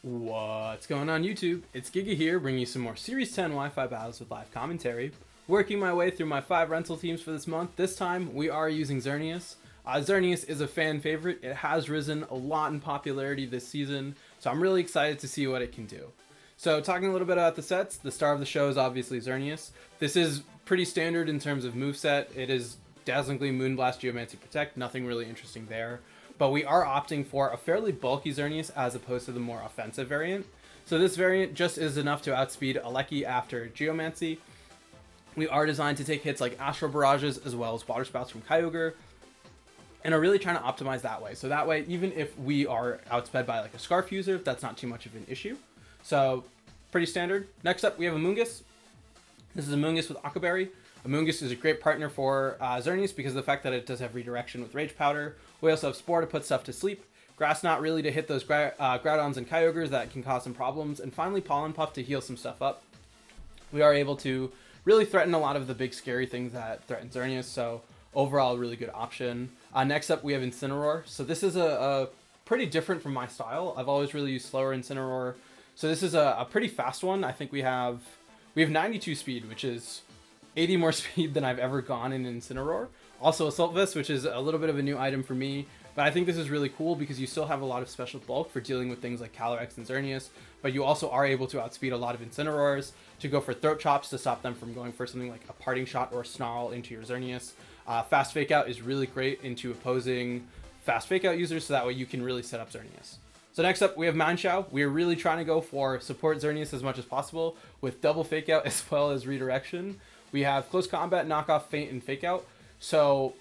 What's going on YouTube? It's Giga here, bringing you some more Series 10 Wi-Fi battles with live commentary. Working my way through my 5 rental teams for this month. This time, we are using Xerneas. Xerneas is a fan favorite. It has risen a lot in popularity this season, so I'm really excited to see what it can do. So talking a little bit about the sets, the star of the show is obviously Xerneas. This is pretty standard in terms of moveset. It is Dazzling Gleam, Moonblast, Geomancy, Protect, nothing really interesting there. But we are opting for a fairly bulky Xerneas as opposed to the more offensive variant. So this variant just is enough to outspeed Aleki after Geomancy. We are designed to take hits like Astral Barrages as well as Water Spouts from Kyogre, and are really trying to optimize that way. So that way, even if we are outsped by like a Scarf user, that's not too much of an issue. So pretty standard. Next up, we have Amoonguss. This is Amoonguss with Aquaberry. Amoonguss is a great partner for Xerneas because of the fact that it does have redirection with Rage Powder. We also have Spore to put stuff to sleep, Grass Knot really to hit those Groudons and Kyogres that can cause some problems, and finally Pollen Puff to heal some stuff up. We are able to really threaten a lot of the big scary things that threaten Xerneas, so overall really good option. Next up we have Incineroar. So this is a pretty different from my style. I've always really used slower Incineroar. So this is a pretty fast one. I think we have 92 speed, which is 80 more speed than I've ever gone in Incineroar. Also Assault Vest, which is a little bit of a new item for me, but I think this is really cool because you still have a lot of special bulk for dealing with things like Calyrex and Xerneas, but you also are able to outspeed a lot of Incineroars to go for Throat Chops to stop them from going for something like a Parting Shot or Snarl into your Xerneas. Fast Fake Out is really great into opposing Fast Fake Out users, so that way you can really set up Xerneas. So next up, we have Manchao. We are really trying to go for support Xerneas as much as possible with double Fake Out as well as redirection. We have Close Combat, Knock Off, Feint, and Fake Out. So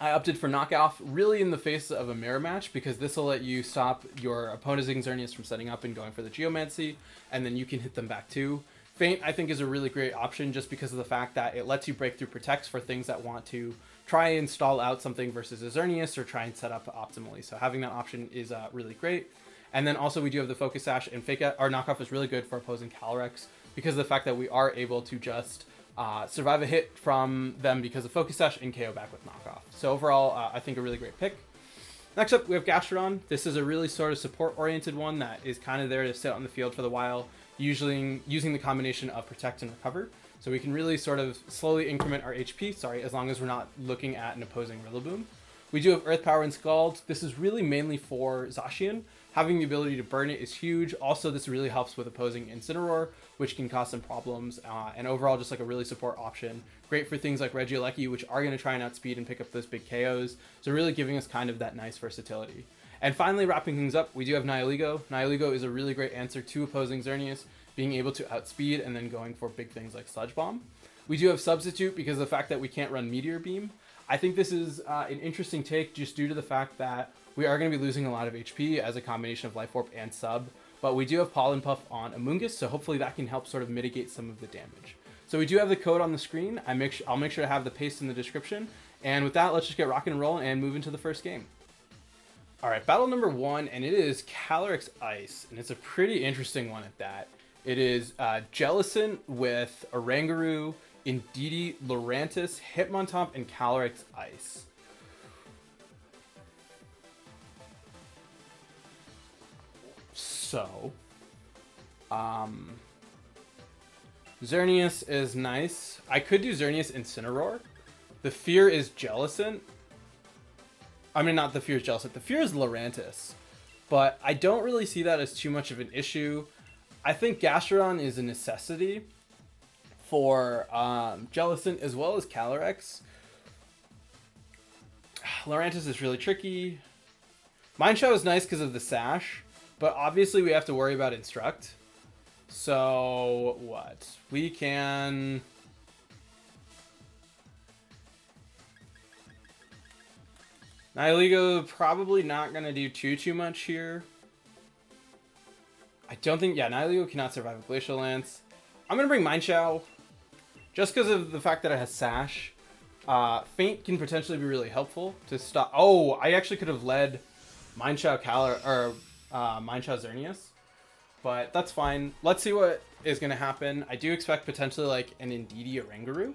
I opted for Knock Off really in the face of a mirror match because this will let you stop your opposing Xerneas from setting up and going for the Geomancy, and then you can hit them back too. Feint, I think, is a really great option just because of the fact that it lets you break through Protects for things that want to try and stall out something versus a Xerneas or try and set up optimally. So having that option is really great. And then also we do have the Focus Sash, and Fake Out. Our Knock Off is really good for opposing Calyrex because of the fact that we are able to just survive a hit from them because of Focus Sash and KO back with Knockoff. So overall, I think a really great pick. Next up, we have Gastrodon. This is a really sort of support-oriented one that is kind of there to sit on the field for the while, usually using the combination of Protect and Recover. So we can really sort of slowly increment our HP, as long as we're not looking at an opposing Rillaboom. We do have Earth Power and Scald. This is really mainly for Zacian. Having the ability to burn it is huge. Also, this really helps with opposing Incineroar, which can cause some problems. And overall, just like a really support option. Great for things like Regieleki, which are going to try and outspeed and pick up those big KOs. So really giving us kind of that nice versatility. And finally, wrapping things up, we do have Nihilego. Nihilego is a really great answer to opposing Xerneas, being able to outspeed and then going for big things like Sludge Bomb. We do have Substitute because of the fact that we can't run Meteor Beam. I think this is an interesting take just due to the fact that we are going to be losing a lot of HP as a combination of Life Orb and Sub, but we do have Pollen Puff on Amoonguss, so hopefully that can help sort of mitigate some of the damage. So we do have the code on the screen. I'll make sure to have the paste in the description. And with that, let's just get rocking and rolling and move into the first game. All right, battle number 1, and it is Calyrex Ice, and it's a pretty interesting one at that. It is Jellicent with Oranguru, Indeedee, Lurantis, Hitmontop, and Calyrex Ice. So, Xerneas is nice. I could do Xerneas Incineroar. The fear is Jellicent. I mean, not the fear is Jellicent. The fear is Lurantis. But I don't really see that as too much of an issue. I think Gastrodon is a necessity for Jellicent as well as Calyrex. Lurantis is really tricky. Manchao is nice because of the Sash. But obviously we have to worry about Instruct. So what? We can... Nihilego probably not going to do too much here. I don't think... Yeah, Nihilego cannot survive a Glacial Lance. I'm going to bring Manchao just because of the fact that it has Sash. Feint can potentially be really helpful to stop... Oh, I actually could have led Manchao Manchao Xerneas, but that's fine. Let's see what is going to happen. I do expect potentially like an Indeedee Oranguru,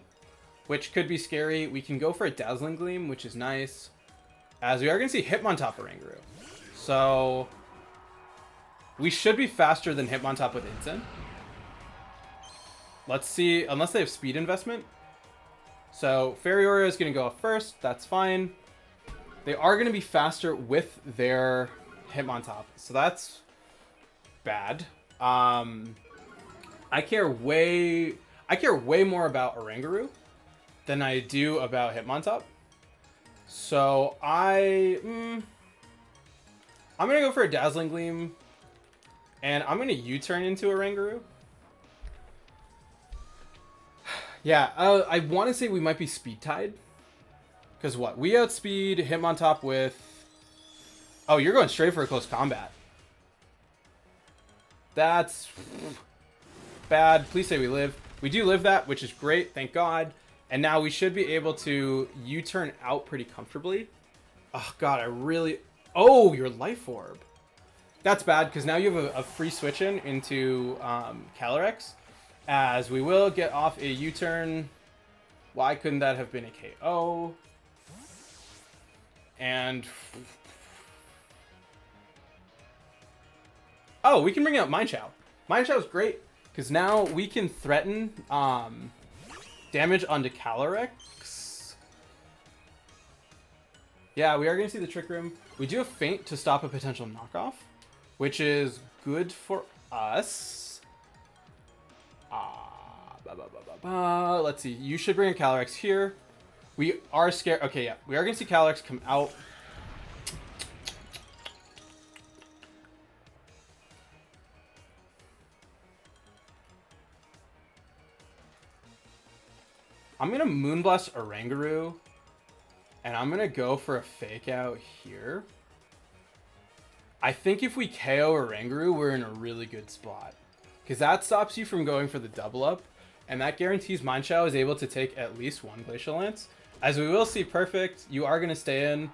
which could be scary. We can go for a Dazzling Gleam, which is nice, as we are going to see Hitmontop Oranguru. So We should be faster than Hitmontop with Instant. Let's see, unless they have speed investment. So Fairy Oreo is going to go up first. That's fine. They are going to be faster with their Hitmontop. So that's bad. I care way more about Oranguru than I do about Hitmontop. So I'm going to go for a Dazzling Gleam. And I'm going to U-turn into Oranguru. Yeah, I want to say we might be speed tied. Because what? We outspeed Hitmontop with... Oh, you're going straight for a close combat. That's bad. Please say we live. We do live that, which is great. Thank God. And now we should be able to U-turn out pretty comfortably. Oh, God, I really... Oh, your Life Orb. That's bad, because now you have a free switch in into Calyrex. As we will get off a U-turn. Why couldn't that have been a KO? And... Oh, we can bring out Mindchow. Mindchow is great, because now we can threaten damage onto Calyrex. Yeah, we are going to see the Trick Room. We do have Feint to stop a potential knockoff, which is good for us. Let's see. You should bring a Calyrex here. We are scared. Okay, yeah. We are going to see Calyrex come out. I'm going to Moonblast Oranguru. And I'm going to go for a Fake Out here. I think if we KO Oranguru, we're in a really good spot. Because that stops you from going for the double up. And that guarantees Mindchow is able to take at least one Glacial Lance. As we will see, perfect. You are going to stay in.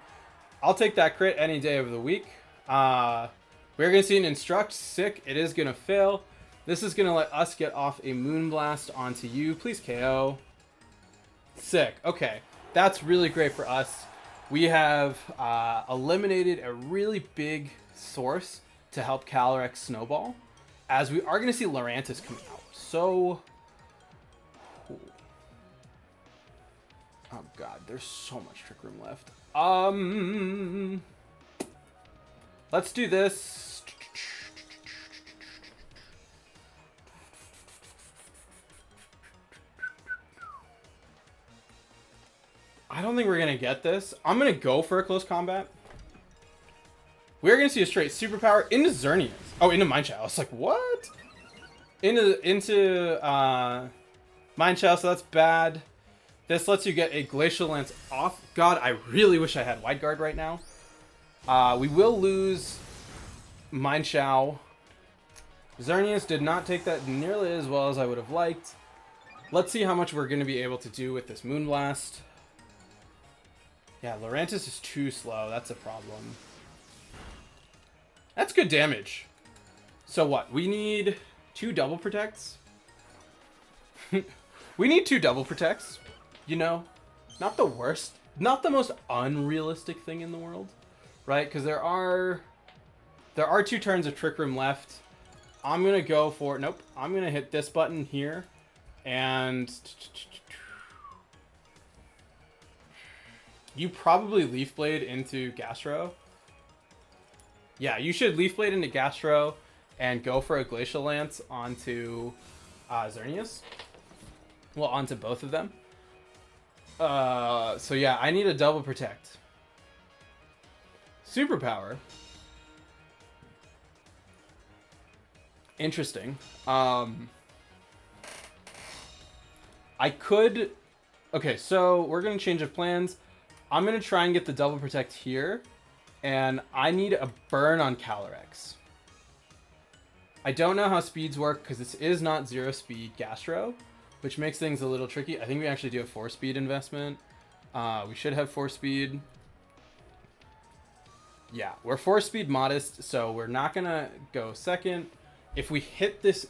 I'll take that crit any day of the week. We're going to see an Instruct. Sick. It is going to fail. This is going to let us get off a Moonblast onto you. Please KO. Sick. Okay. That's really great for us. We have eliminated a really big source to help Calyrex snowball. As we are going to see Lurantis come out. So... Oh god, there's so much Trick Room left. Let's do this. I don't think we're gonna get this. I'm gonna go for a close combat. We're gonna see a straight superpower into Xerneas. Oh, into Mindchow. I was like, what? Into Mindchow, so that's bad. This lets you get a Glacial Lance off. God, I really wish I had Wide Guard right now. We will lose Mindchow. Xerneas did not take that nearly as well as I would have liked. Let's see how much we're going to be able to do with this Moonblast. Yeah, Lurantis is too slow. That's a problem. That's good damage. So what? We need 2 double protects. We need 2 double protects. You know, not the worst, not the most unrealistic thing in the world, right? Because there are 2 turns of Trick Room left. I'm gonna go for nope. I'm gonna hit this button here, and you probably Leaf Blade into Gastro. Yeah, you should Leaf Blade into Gastro and go for a Glacial Lance onto Xerneas. Well, onto both of them. So yeah, I need a double protect. Superpower. Interesting. I could... Okay, so we're going to change of plans. I'm going to try and get the double protect here. And I need a burn on Calyrex. I don't know how speeds work because this is not 0 speed Gastro, which makes things a little tricky. I think we actually do a 4 speed investment. We should have 4 speed. Yeah, we're 4 speed modest, so we're not gonna go second. If we hit this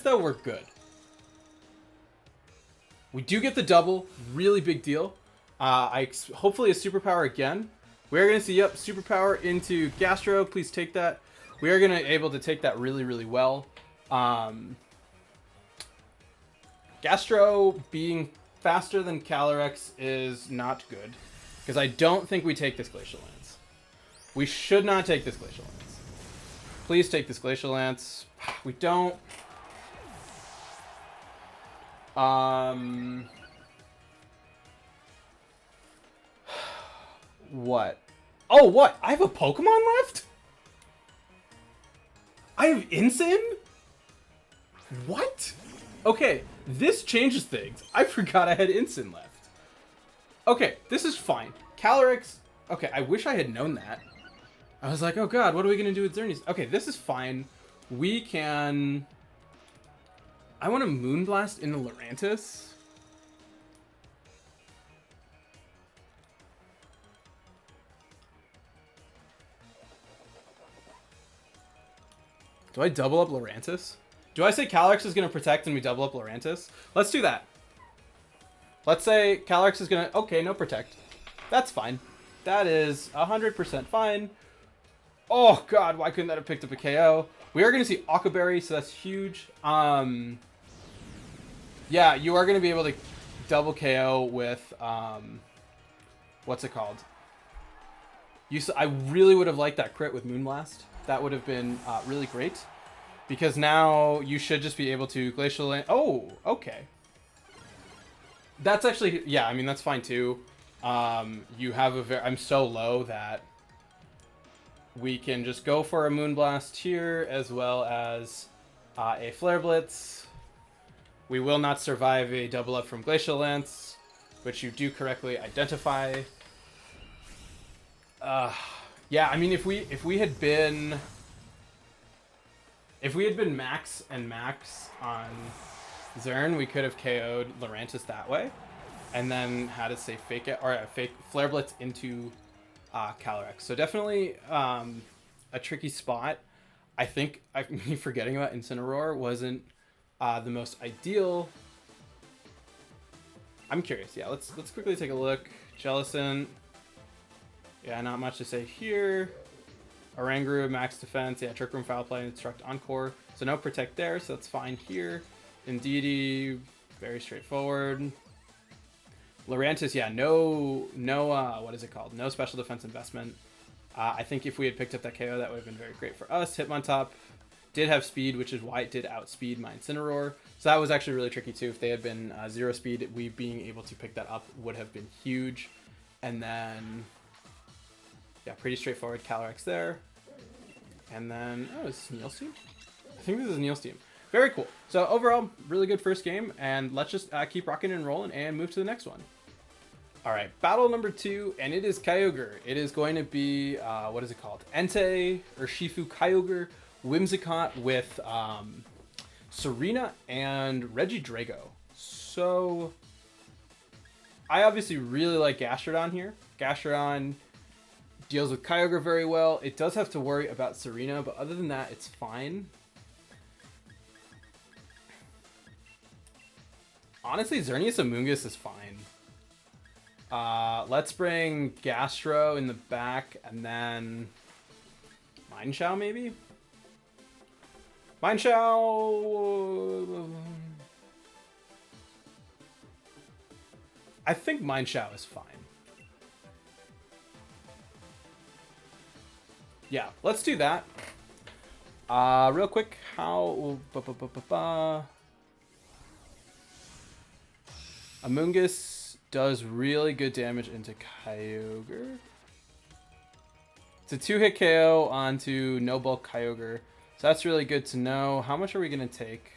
though, we're good. We do get the double, really big deal. Hopefully a superpower again. We're gonna see, yep, superpower into Gastro. Please take that. We are going to able to take that really, really well. Gastro being faster than Calyrex is not good. Because I don't think we take this Glacial Lance. We should not take this Glacial Lance. Please take this Glacial Lance. We don't. What? Oh, what? I have a Pokemon left? I have Incin? What? Okay, this changes things. I forgot I had Incin left. Okay, this is fine. Calyrex. Okay, I wish I had known that. I was like, oh god, what are we going to do with Xerneas? Okay, this is fine. We can... I want to Moonblast into Lurantis. Do I double up Lurantis? Do I say Calyrex is going to protect and we double up Lurantis? Let's do that. Let's say Calyrex is going to... Okay, no protect. That's fine. That is 100% fine. Oh, God. Why couldn't that have picked up a KO? We are going to see Occaberry, so that's huge. Yeah, you are going to be able to double KO with... what's it called? I really would have liked that crit with Moonblast. That would have been really great. Because now you should just be able to Glacial Land... Oh, okay. That's actually... Yeah, I mean, that's fine too. You have a very... I'm so low that we can just go for a Moonblast here as well as a Flare Blitz. We will not survive a double up from Glacial Lance, which you do correctly identify. Yeah, I mean, if we had been max and max on Xern, we could have KO'd Lurantis that way, and then had a safe fake it or a fake Flare Blitz into Calyrex. So definitely a tricky spot. I think me forgetting about Incineroar wasn't the most ideal. I'm curious. Yeah, let's quickly take a look. Jellicent. Yeah, not much to say here. Oranguru, max defense. Yeah, Trick Room, Foul Play, Instruct, Encore. So no protect there, so that's fine here. Indeedee, very straightforward. Lurantis, yeah, no, what is it called? No special defense investment. I think if we had picked up that KO, that would have been very great for us. Hitmontop did have speed, which is why it did outspeed my Incineroar. So that was actually really tricky too. If they had been 0 speed, we being able to pick that up would have been huge. And then, yeah, pretty straightforward Calyrex there. And then, oh, is this Neil's team? I think this is Neil's team. Very cool. So overall, really good first game. And let's just keep rocking and rolling and move to the next one. All right, battle number 2, and it is Kyogre. It is going to be, what is it called? Entei, or Shifu Kyogre, Whimsicott with Serena and Regidrago. So, I obviously really like Gastrodon here. Gastrodon deals with Kyogre very well. It does have to worry about Serena, but other than that, it's fine. Honestly, Xerneas Amoonguss is fine. Let's bring Gastro in the back, and then Mineshow, maybe? Mineshow... I think Mineshow is fine. Yeah, let's do that. Real quick, how... Amoonguss does really good damage into Kyogre. It's a 2-hit KO onto No Bulk Kyogre. So that's really good to know. How much are we going to take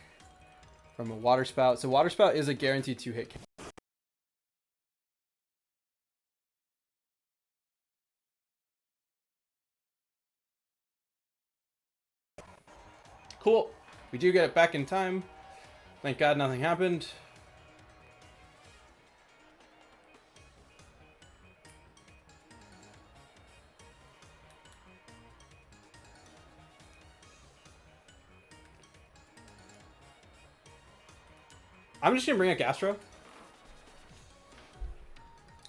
from a Water Spout? So Water Spout is a guaranteed 2-hit KO. Cool. We do get it back in time. Thank God nothing happened. I'm just going to bring a Gastro.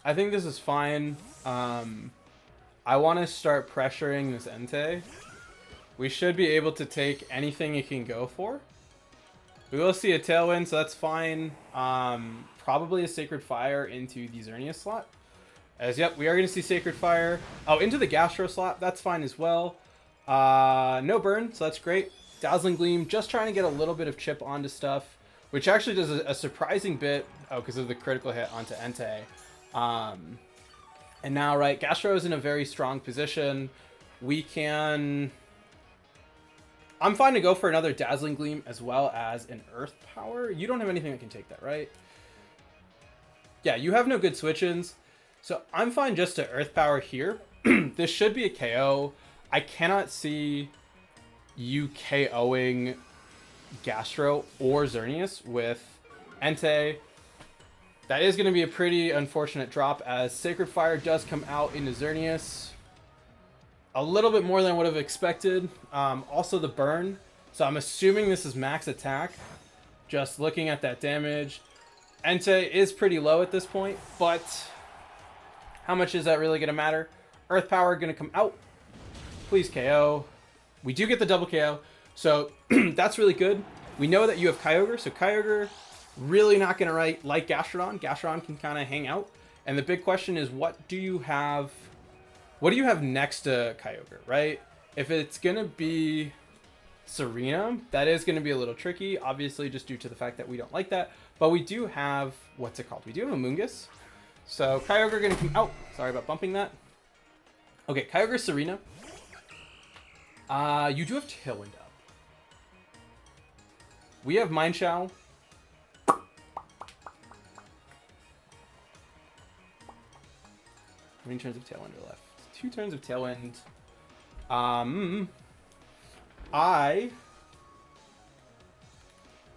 I think this is fine. I want to start pressuring this Entei. we should be able to take anything it can go for. We will see a Tailwind, so that's fine. Probably a Sacred Fire into the Xerneas slot. As, yep, we are going to see Sacred Fire. Oh, into the Gastro slot. That's fine as well. No burn, so that's great. Dazzling Gleam, just trying to get a little bit of chip onto stuff, which actually does a surprising bit. Oh, because of the critical hit onto Entei. And now, right, Gastro is in a very strong position. We can... I'm fine to go for another Dazzling Gleam as well as an Earth Power. You don't have anything that can take that, right? Yeah, you have no good switch-ins. So I'm fine just to Earth Power here. This should be a KO. I cannot see you KOing Gastro or Xerneas with Entei. That is going to be a pretty unfortunate drop as Sacred Fire does come out into Xerneas. A little bit more than I would have expected. Also the burn. So I'm assuming this is max attack. Just looking at that damage. Entei is pretty low at this point, but how much is that really going to matter? Earth Power going to come out. Please KO. We do get the double KO. So that's really good. We know that you have Kyogre. So Kyogre really not going to like Gastrodon. Gastrodon can kind of hang out. And the big question is, what do you have... What do you have next to Kyogre, right? If it's going to be Serena, that is going to be a little tricky, obviously, just due to the fact that we don't like that. But we do have, what's it called? We do have a Mungus. So Kyogre going to come out. Sorry about bumping that. Okay, Kyogre, Serena. You do have Tailwind up. We have Mineshaw. How many turns of Tailwind are left? 2 turns of Tailwind. I'm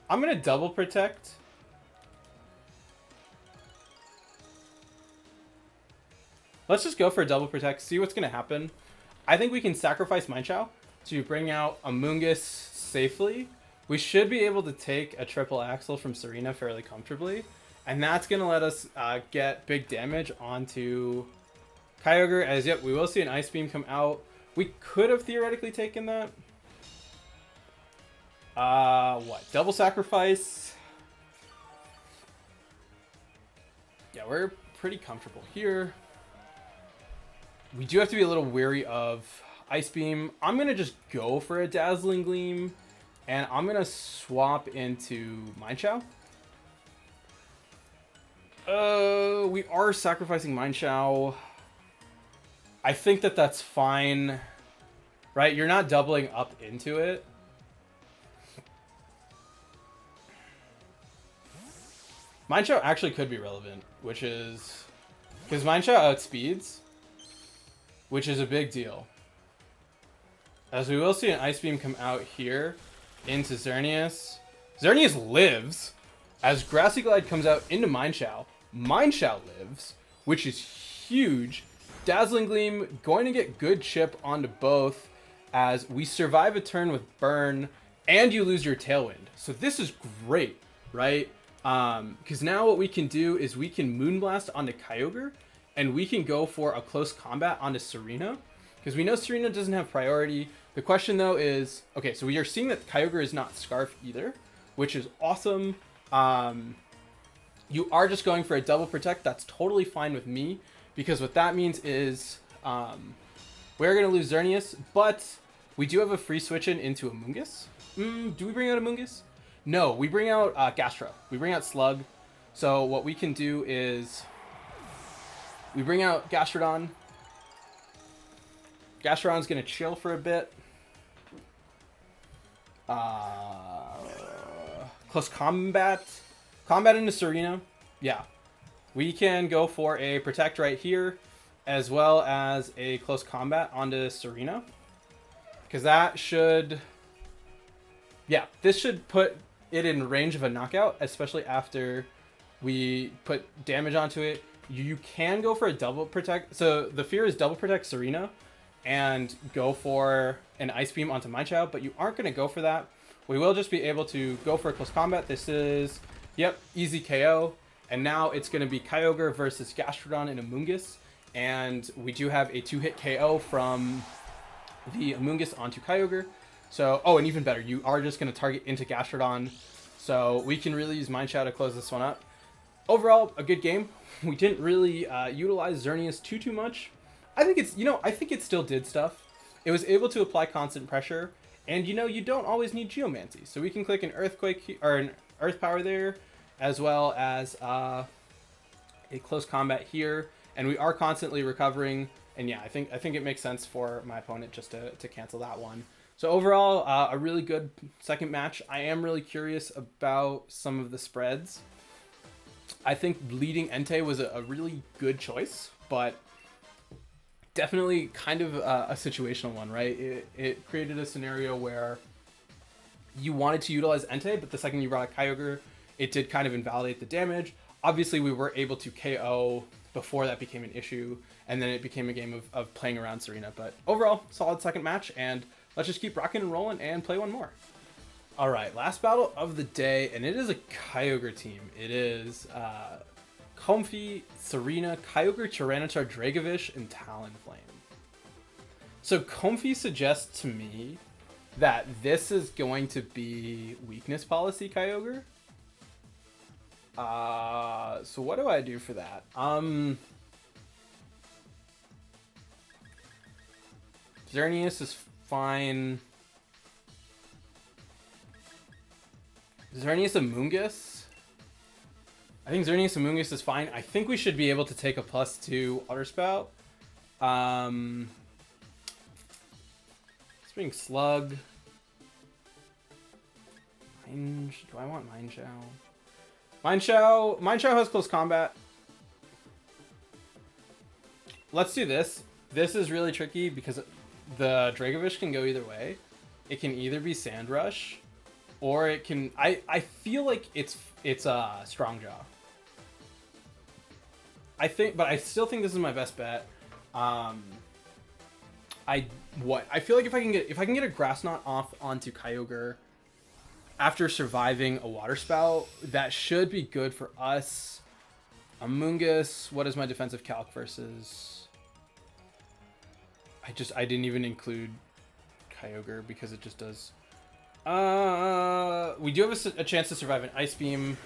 gonna double protect. Let's just go for a double protect, see what's gonna happen. I think we can sacrifice Mineshaw to bring out a Mungus safely. We should be able to take a triple axle from Serena fairly comfortably. And that's gonna let us get big damage onto Kyogre, as yep, we will see an Ice Beam come out. We could have theoretically taken that. What? Double sacrifice. Yeah, we're pretty comfortable here. We do have to be a little wary of Ice Beam. I'm going to just go for a Dazzling Gleam, and I'm going to swap into Mineshaw. We are sacrificing Mineshaw. I think that that's fine, right? You're not doubling up into it. Mineshaw actually could be relevant, which is... Because Mineshaw outspeeds, which is a big deal. As we will see an Ice Beam come out here into Xerneas. Xerneas lives. As Grassy Glide comes out into Mineshaw, Mineshaw lives, which is huge. Dazzling Gleam going to get good chip onto both as we survive a turn with burn and you lose your Tailwind. So this is great, right? Because now what we can do is we can Moonblast onto Kyogre and we can go for a close combat onto Serena because we know Serena doesn't have priority. The question though is, okay, so we are seeing that Kyogre is not Scarf either, which is awesome. You are just going for a double protect. That's totally fine with me. Because what that means is we're going to lose Xerneas, but we do have a free switch in into a Mungus. Do we bring out a Mungus? No, we bring out Gastro. We bring out Slug. So what we can do is we bring out Gastrodon. Gastrodon's going to chill for a bit. Close combat. Combat into Serena. Yeah. We can go for a protect right here, as well as a close combat onto Serena. Because that should... Yeah, this should put it in range of a knockout, especially after we put damage onto it. You can go for a double protect. So the fear is double protect Serena and go for an Ice Beam onto Mineshaw, but you aren't going to go for that. We will just be able to go for a close combat. This is, yep, easy KO. And now it's going to be Kyogre versus Gastrodon in a Mungus. And we do have a 2-hit KO from the Amoonguss onto Kyogre. So, oh, and even better, you are just going to target into Gastrodon. So we can really use Mind Shout to close this one up. Overall, a good game. We didn't really utilize Xerneas too much. I think it's, I think it still did stuff. It was able to apply constant pressure. And, you don't always need Geomancy. So we can click an Earthquake, or an Earth Power there, as well as a close combat here. And we are constantly recovering. And yeah, I think it makes sense for my opponent just to cancel that one. So overall, a really good second match. I am really curious about some of the spreads. I think leading Entei was a really good choice, but definitely kind of a situational one, right? It created a scenario where you wanted to utilize Entei, but the second you brought a Kyogre, it did kind of invalidate the damage. Obviously, we were able to KO before that became an issue, and then it became a game of playing around Serena. But overall, solid second match, and let's just keep rocking and rolling and play one more. All right, last battle of the day, and it is a Kyogre team. It is Comfey, Serena, Kyogre, Tyranitar, Dragovish, and Talonflame. So Comfey suggests to me that this is going to be weakness policy Kyogre. So what do I do for that? Xerneas is fine. Xerneas Amoonguss. I think Xerneas Amoonguss is fine. I think we should be able to take a +2 Water Spout. Spring Slug. Do I want Mind Shout? Mind Shout has close combat. Let's do this. This is really tricky because the Dragovish can go either way. It can either be Sand Rush, or it can. I feel like it's Strong Jaw. But I still think this is my best bet. I feel like if I can get a Grass Knot off onto Kyogre after surviving a Water Spout, that should be good for us. Amoonguss, what is my defensive calc versus? I didn't even include Kyogre because it just does. We do have a chance to survive an Ice Beam.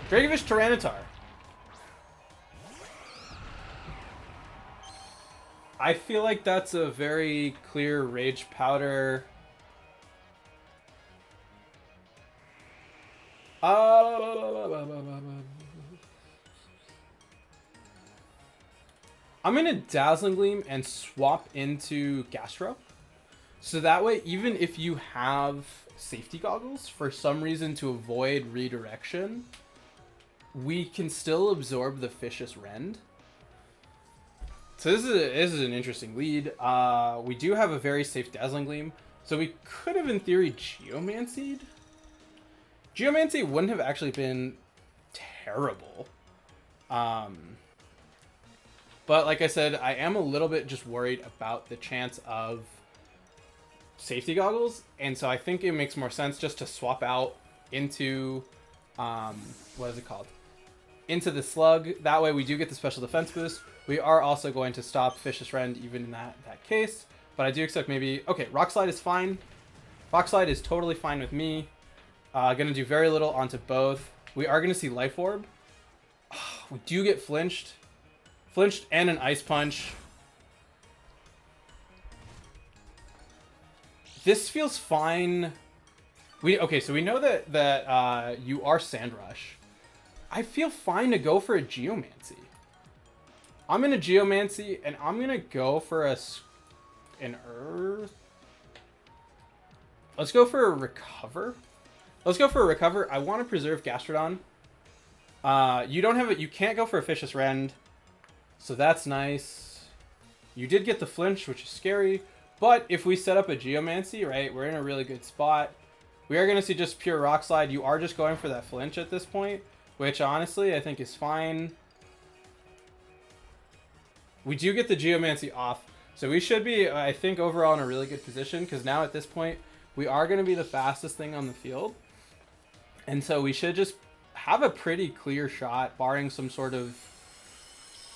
Dragovish Tyranitar. I feel like that's a very clear Rage Powder. I'm gonna Dazzling Gleam and swap into Gastro. So that way, even if you have safety goggles for some reason to avoid redirection, we can still absorb the Vicious Rend. So this is an interesting lead. We do have a very safe Dazzling Gleam, so we could have in theory Geomancied. Geomancy wouldn't have actually been terrible. But like I said, I am a little bit just worried about the chance of safety goggles, and so I think it makes more sense just to swap out into what is it called? Into the Slug. That way we do get the special defense boost. We are also going to stop Vicious Rend even in that case. But I do expect maybe... Okay, Rock Slide is fine. Rock Slide is totally fine with me. Gonna do very little onto both. We are gonna see Life Orb. We do get flinched. Flinched and an Ice Punch. This feels fine. Okay, so we know that you are Sand Rush. I feel fine to go for a Geomancy. I'm gonna Geomancy, and I'm gonna go for an Earth. Let's go for a Recover. I want to preserve Gastrodon. You can't go for a Vicious Rend, so that's nice. You did get the flinch, which is scary, but if we set up a Geomancy, right, we're in a really good spot. We are going to see just pure Rock Slide. You are just going for that flinch at this point, which honestly I think is fine. We do get the Geomancy off, so we should be, I think, overall in a really good position, because now at this point, we are going to be the fastest thing on the field. And so we should just have a pretty clear shot, barring some sort of...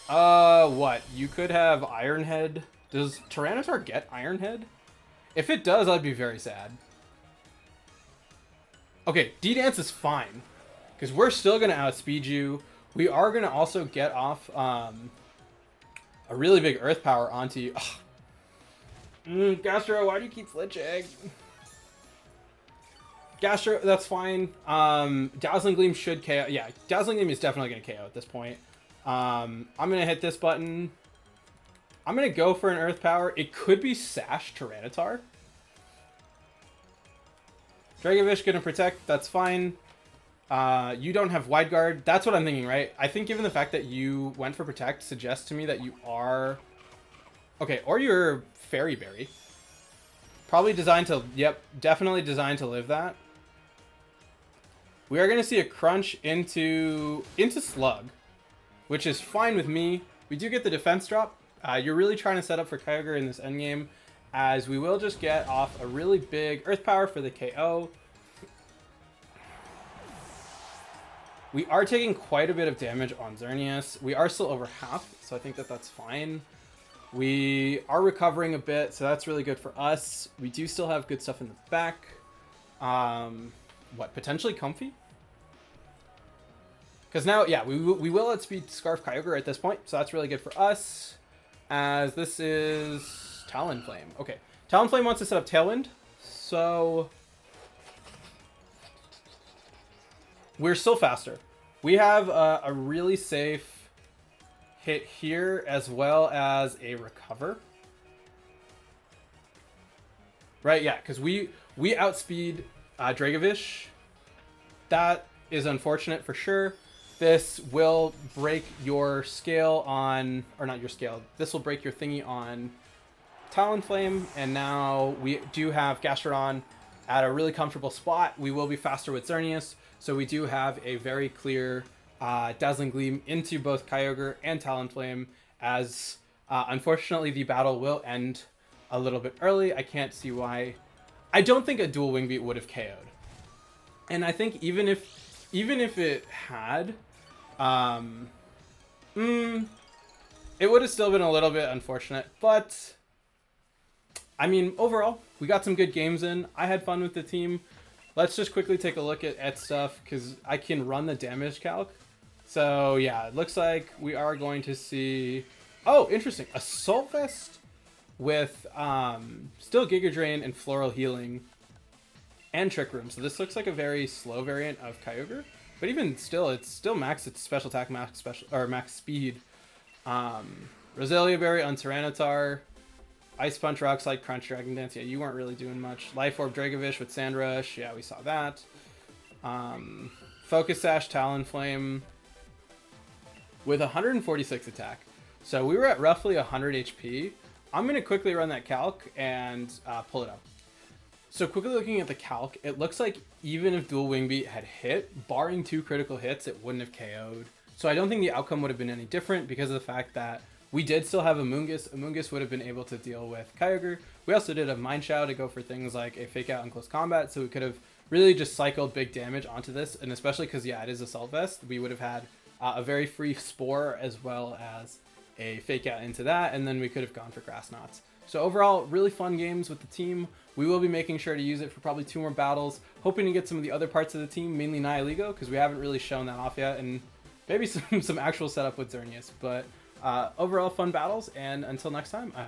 what? You could have Iron Head. Does Tyranitar get Iron Head? If it does, I'd be very sad. Okay, D-Dance is fine. Because we're still going to outspeed you. We are going to also get off a really big Earth Power onto you. Gastro, why do you keep flinching? Gastro, that's fine. Dazzling Gleam should KO. Yeah, Dazzling Gleam is definitely going to KO at this point. I'm going to hit this button. I'm going to go for an Earth Power. It could be Sash Tyranitar. Dragovish going to protect. That's fine. You don't have Wide Guard. That's what I'm thinking, right? I think given the fact that you went for Protect suggests to me that you are... Okay, or you're Fairy Berry. Probably designed to... Yep, definitely designed to live that. We are going to see a Crunch into Slug, which is fine with me. We do get the defense drop. You're really trying to set up for Kyogre in this endgame, as we will just get off a really big Earth Power for the KO. We are taking quite a bit of damage on Xerneas. We are still over half, so I think that that's fine. We are recovering a bit, so that's really good for us. We do still have good stuff in the back. What, potentially Comfy? Because now, yeah, we will outspeed Scarf Kyogre at this point, so that's really good for us. As this is Talonflame. Okay, Talonflame wants to set up Tailwind, so we're still faster. We have a really safe hit here, as well as a recover. Right, yeah, because we outspeed Dragovish. That is unfortunate for sure. This will break your scale on, or not your scale, this will break your thingy on Talonflame, and now we do have Gastrodon at a really comfortable spot. We will be faster with Xerneas, so we do have a very clear Dazzling Gleam into both Kyogre and Talonflame, as unfortunately the battle will end a little bit early. I can't see why. I don't think a dual Wing Beat would have KO'd. And I think even if it had, it would have still been a little bit unfortunate, but I mean, overall, we got some good games in. I had fun with the team. Let's just quickly take a look at stuff, because I can run the damage calc. So yeah, it looks like we are going to see... Oh, interesting. Assault Vest with still Giga Drain and Floral Healing and Trick Room. So this looks like a very slow variant of Kyogre. But even still, it's still max its special attack, max speed. Roselia Berry on Tyranitar. Ice Punch, Rock Slide, Crunch, Dragon Dance. Yeah, you weren't really doing much. Life Orb, Dragovish with Sandrush. Yeah, we saw that. Focus Sash, Talonflame with 146 attack. So we were at roughly 100 HP. I'm going to quickly run that calc and pull it up. So quickly looking at the calc, it looks like even if Dual Wing Beat had hit, barring 2 critical hits, it wouldn't have KO'd. So I don't think the outcome would have been any different because of the fact that we did still have Amoonguss. Amoonguss would have been able to deal with Kyogre. We also did have Mind Shout to go for things like a Fake Out in close combat, so we could have really just cycled big damage onto this, and especially because, yeah, it is Assault Vest, we would have had a very free Spore as well as a Fake Out into that, and then we could have gone for Grass Knots. So overall, really fun games with the team. We will be making sure to use it for probably 2 more battles, hoping to get some of the other parts of the team, mainly Nihiligo, because we haven't really shown that off yet, and maybe some actual setup with Xerneas. But overall, fun battles, and until next time,